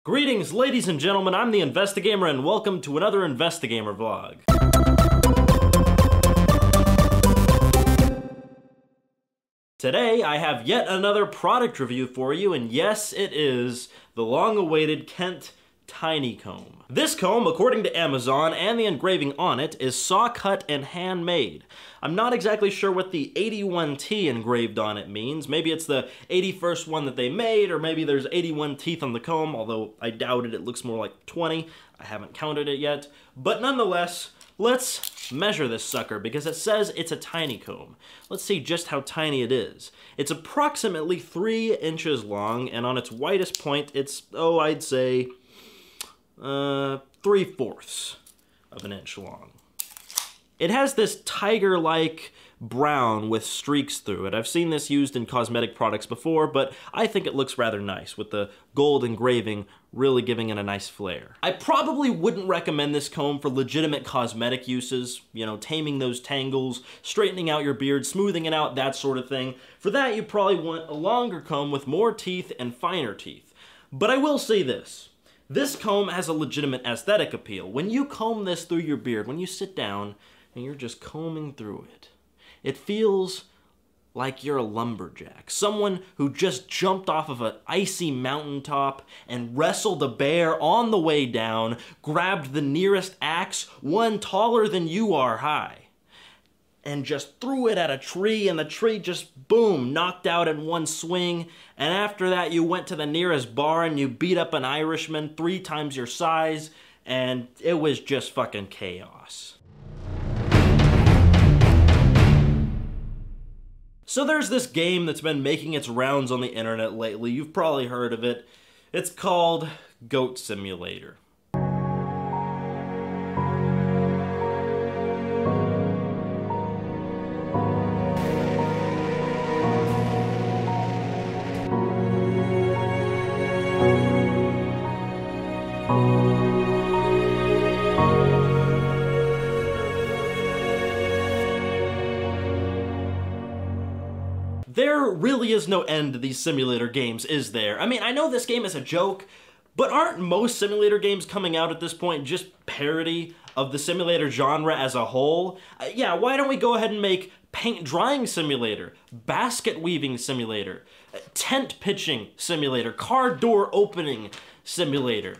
Greetings, ladies and gentlemen, I'm the Investigamer, and welcome to another Investigamer vlog. Today, I have yet another product review for you, and yes, it is the long-awaited Kent Tiny Comb. This comb, according to Amazon and the engraving on it, is saw-cut and handmade. I'm not exactly sure what the 81T engraved on it means. Maybe it's the 81st one that they made, or maybe there's 81 teeth on the comb, although I doubt it. It looks more like 20. I haven't counted it yet. But nonetheless, let's measure this sucker, because it says it's a tiny comb. Let's see just how tiny it is. It's approximately 3 inches long, and on its widest point, it's, I'd say 3/4 of an inch long. It has this tiger-like brown with streaks through it. I've seen this used in cosmetic products before, but I think it looks rather nice, with the gold engraving really giving it a nice flair. I probably wouldn't recommend this comb for legitimate cosmetic uses, you know, taming those tangles, straightening out your beard, smoothing it out, that sort of thing. For that, you probably want a longer comb with more teeth and finer teeth. But I will say this. This comb has a legitimate aesthetic appeal. When you comb this through your beard, when you sit down and you're just combing through it, it feels like you're a lumberjack. Someone who just jumped off of an icy mountaintop and wrestled a bear on the way down, grabbed the nearest axe, one taller than you are high, and just threw it at a tree, and the tree just, boom, knocked out in one swing. And after that, you went to the nearest bar and you beat up an Irishman 3 times your size, and it was just fucking chaos. So there's this game that's been making its rounds on the internet lately. You've probably heard of it. It's called Goat Simulator. There really is no end to these simulator games, is there? I mean, I know this game is a joke, but aren't most simulator games coming out at this point just parody of the simulator genre as a whole? Yeah, why don't we go ahead and make paint drying simulator, basket weaving simulator, tent pitching simulator, car door opening simulator?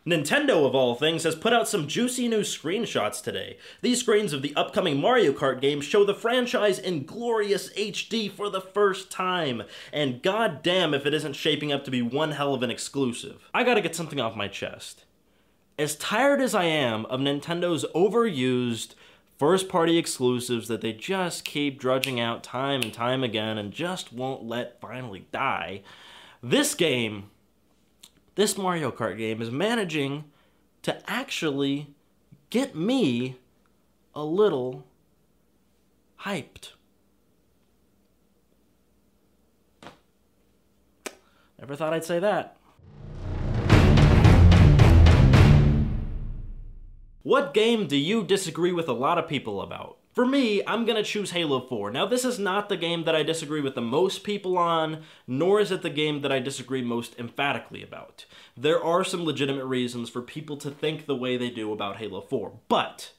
Nintendo, of all things, has put out some juicy new screenshots today. These screens of the upcoming Mario Kart game show the franchise in glorious HD for the first time, and goddamn if it isn't shaping up to be one hell of an exclusive. I gotta get something off my chest. As tired as I am of Nintendo's overused first-party exclusives that they just keep drudging out time and time again and just won't let finally die, this Mario Kart game is managing to actually get me a little hyped. Never thought I'd say that. What game do you disagree with a lot of people about? For me, I'm gonna choose Halo 4. Now, this is not the game that I disagree with the most people on, nor is it the game that I disagree most emphatically about. There are some legitimate reasons for people to think the way they do about Halo 4, but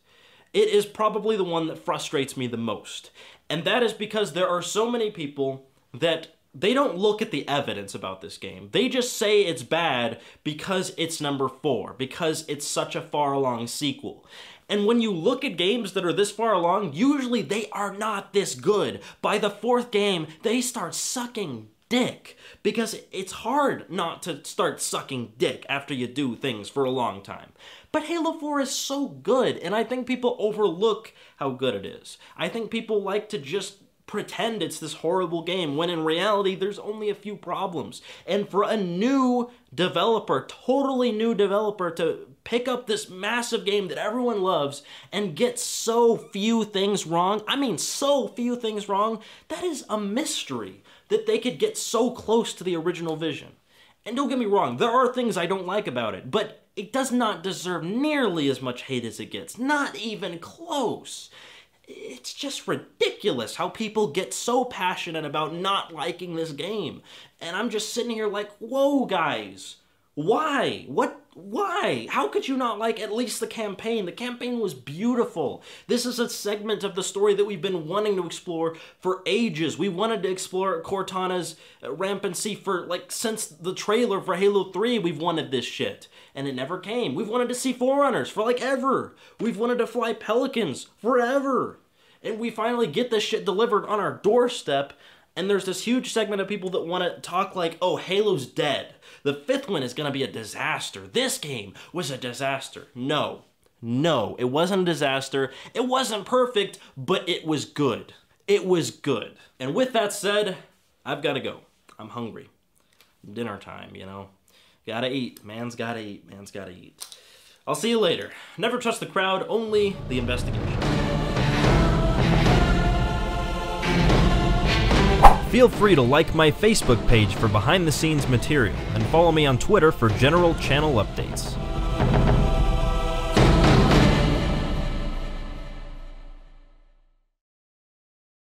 it is probably the one that frustrates me the most. And that is because there are so many people that they don't look at the evidence about this game. They just say it's bad because it's number 4, because it's such a far along sequel. And when you look at games that are this far along, usually they are not this good. By the 4th game, they start sucking dick, because it's hard not to start sucking dick after you do things for a long time. But Halo 4 is so good, and I think people overlook how good it is. I think people like to just pretend it's this horrible game, when in reality there's only a few problems. And for a new developer, totally new developer, to pick up this massive game that everyone loves and get so few things wrong, I mean so few things wrong, that is a mystery that they could get so close to the original vision. And don't get me wrong, there are things I don't like about it, but it does not deserve nearly as much hate as it gets. Not even close. It's just ridiculous how people get so passionate about not liking this game. And I'm just sitting here like, whoa, guys. Why? Why? How could you not like at least the campaign? The campaign was beautiful. This is a segment of the story that we've been wanting to explore for ages. We wanted to explore Cortana's rampancy for, like, since the trailer for Halo 3, we've wanted this shit. And it never came. We've wanted to see Forerunners for, like, ever. We've wanted to fly Pelicans forever. And we finally get this shit delivered on our doorstep. And there's this huge segment of people that want to talk like, oh, Halo's dead. The 5th one is going to be a disaster. This game was a disaster. No, it wasn't a disaster. It wasn't perfect, but it was good. It was good. And with that said, I've got to go. I'm hungry. Dinner time, you know. Gotta eat. Man's gotta eat. Man's gotta eat. I'll see you later. Never trust the crowd, only the investigation. Feel free to like my Facebook page for behind-the-scenes material, and follow me on Twitter for general channel updates.